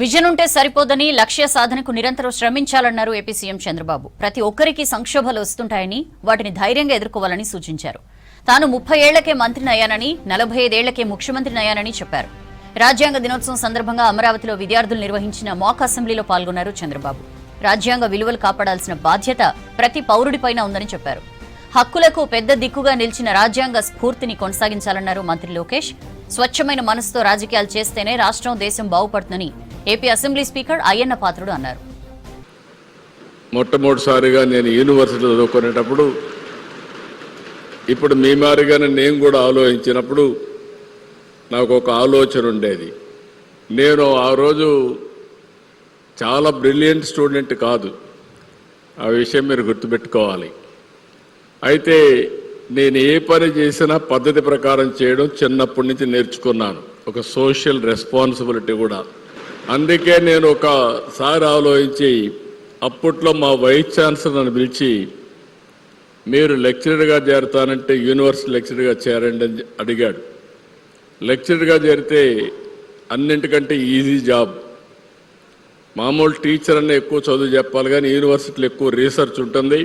Vision ఉంటే సరిపోదని లక్ష్య సాధనకు నిరంతరం శ్రమించాలన్నారు ఏపీ సీఎం చంద్రబాబు. ప్రతి ఒక్కరికి సంక్షోభాలు వస్తుంటాయని వాటిని ధైర్యంగా ఎదుర్కోవాలని సూచించారు. తాను 30 ఏళ్లకే మంత్రిని అయ్యానని 45 ఏళ్లకే ముఖ్యమంత్రిని అయ్యానని చెప్పారు. రాజ్యాంగ దినోత్సవం సందర్భంగా అమరావతిలో విద్యార్థులు నిర్వహించిన మాక్ అసెంబ్లీలో పాల్గొన్నారు చంద్రబాబు. రాజ్యాంగ విలువలు కాపాడాల్సిన బాధ్యత ప్రతి పౌరుడిపైన ఉందని చెప్పారు. హక్కులకు పెద్ద దిక్కుగా నిలిచిన రాజ్యాంగ స్ఫూర్తిని కొనసాగించాలన్నారు మంత్రి లోకేష్. స్వచ్ఛమైన మనసుతో రాజకీయాలు చేస్తేనే రాష్ట్రం దేశం బాగుపడుతుందని AP assembly speaker Ayyanna Patrudu అన్నారు. మొట్టమొదటిసారిగా నేను యూనివర్సిటీలో చదువుకునేటప్పుడు, ఇప్పుడు మీ మారిగానే నేను కూడా ఆలోచించినప్పుడు నాకు ఒక ఆలోచన ఉండేది. నేను ఆ రోజు చాలా బ్రిలియంట్ స్టూడెంట్ కాదు, ఆ విషయం మీరు గుర్తుపెట్టుకోవాలి. అయితే నేను ఏ పని చేసినా పద్ధతి ప్రకారం చేయడం చిన్నప్పటి నుంచి నేర్చుకున్నాను, ఒక సోషల్ రెస్పాన్సిబిలిటీ కూడా. అందుకే నేను ఒకసారి ఆలోచించి అప్పట్లో మా వైస్ ఛాన్సలర్ నన్ను పిలిచి, మీరు లెక్చరర్గా చేరతానంటే యూనివర్సిటీ లెక్చరర్గా చేరండి అని అడిగాడు. లెక్చరర్గా చేరితే అన్నింటికంటే ఈజీ జాబ్. మామూలు టీచర్ అన్న ఎక్కువ చదువు చెప్పాలి, కానీ యూనివర్సిటీలో ఎక్కువ రీసెర్చ్ ఉంటుంది.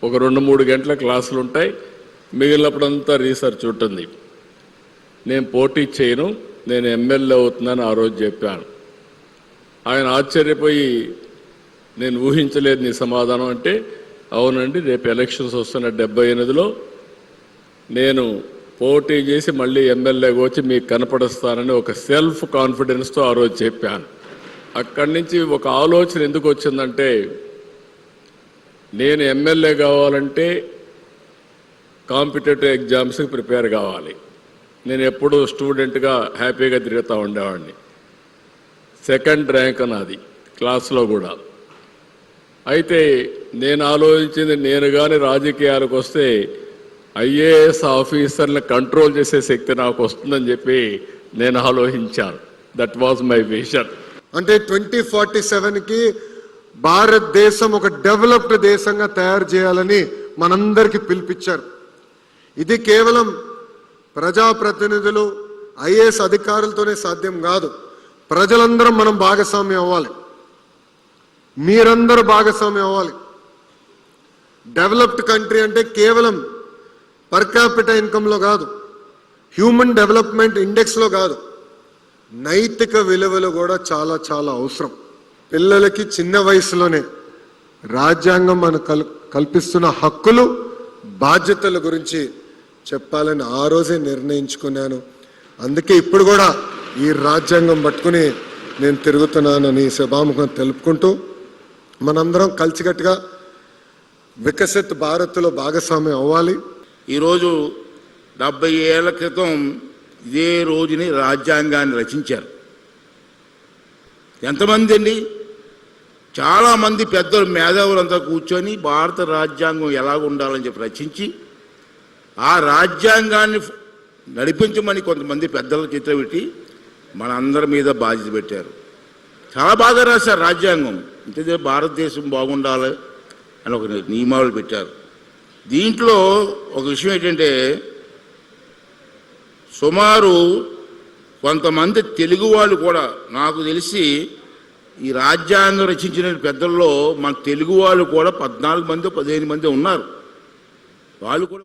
ఒక 2-3 గంటల క్లాసులు ఉంటాయి, మిగిలినప్పుడంతా రీసెర్చ్ ఉంటుంది. నేను పోటీ చేయను, నేను ఎమ్మెల్యే అవుతున్నాను ఆ రోజు చెప్పాను. ఆయన ఆశ్చర్యపోయి, నేను ఊహించలేదు నీ సమాధానం అంటే, అవునండి రేపు ఎలక్షన్స్ వస్తున్న 78లో నేను పోటీ చేసి మళ్ళీ ఎమ్మెల్యేగా వచ్చి మీకు కనపడుస్తానని ఒక సెల్ఫ్ కాన్ఫిడెన్స్తో ఆ రోజు చెప్పాను. అక్కడి నుంచి ఒక ఆలోచన ఎందుకు వచ్చిందంటే, నేను ఎమ్మెల్యే కావాలంటే కాంపిటేటివ్ ఎగ్జామ్స్కి ప్రిపేర్ కావాలి. నేను ఎప్పుడూ స్టూడెంట్గా హ్యాపీగా తిరుగుతూ ఉండేవాడిని. 2nd ర్యాంక్ నాది క్లాస్లో కూడా. అయితే నేను ఆలోచించింది, నేను కానీ రాజకీయాలకు వస్తే ఐఏఎస్ ఆఫీసర్ని కంట్రోల్ చేసే శక్తి నాకు వస్తుందని చెప్పి నేను ఆలోచించాను. That was my vision. అంటే 2047కి భారతదేశం ఒక డెవలప్డ్ దేశంగా తయారు చేయాలని మనందరికీ పిలిపించారు. ఇది కేవలం ప్రజాప్రతినిధులు, ఐఏఎస్ అధికారులతోనే సాధ్యం కాదు. ప్రజలందరం మనం భాగస్వామ్యం అవ్వాలి, మీరందరూ భాగస్వామ్యం అవ్వాలి. డెవలప్డ్ కంట్రీ అంటే కేవలం పర్ క్యాపిటల్ ఇన్కంలో కాదు, హ్యూమన్ డెవలప్మెంట్ ఇండెక్స్లో కాదు, నైతిక విలువలు కూడా చాలా చాలా అవసరం. పిల్లలకి చిన్న వయసులోనే రాజ్యాంగం మనకు కల్పిస్తున్న హక్కులు, బాధ్యతల గురించి చెప్పాలని ఆ రోజే నిర్ణయించుకున్నాను. అందుకే ఇప్పుడు కూడా ఈ రాజ్యాంగం పట్టుకుని నేను తిరుగుతున్నానని సభాముఖం తెలుపుకుంటూ, మనందరం కలిసికట్టుగా వికసిత్ భారత్లో భాగస్వామ్యం అవ్వాలి. ఈరోజు 70 ఏళ్ల క్రితం ఇదే రోజుని రాజ్యాంగాన్ని రచించారు. ఎంతమంది అండి? చాలామంది పెద్దలు, మేధావులంతా కూర్చొని భారత రాజ్యాంగం ఎలాగ ఉండాలని చెప్పి రచించి, ఆ రాజ్యాంగాన్ని నడిపించమని కొంతమంది పెద్దల చేతిలో పెట్టి మనందరి మీద బాధ్యత పెట్టారు. చాలా బాగా రాశారు రాజ్యాంగం. అంటే భారతదేశం బాగుండాలి అని ఒక నియమాలు పెట్టారు. దీంట్లో ఒక విషయం ఏంటంటే, సుమారు కొంతమంది తెలుగు వాళ్ళు కూడా, నాకు తెలిసి ఈ రాజ్యాంగం రచించిన పెద్దల్లో మన తెలుగు వాళ్ళు కూడా 14 మంది 15 మంది ఉన్నారు. వాళ్ళు కూడా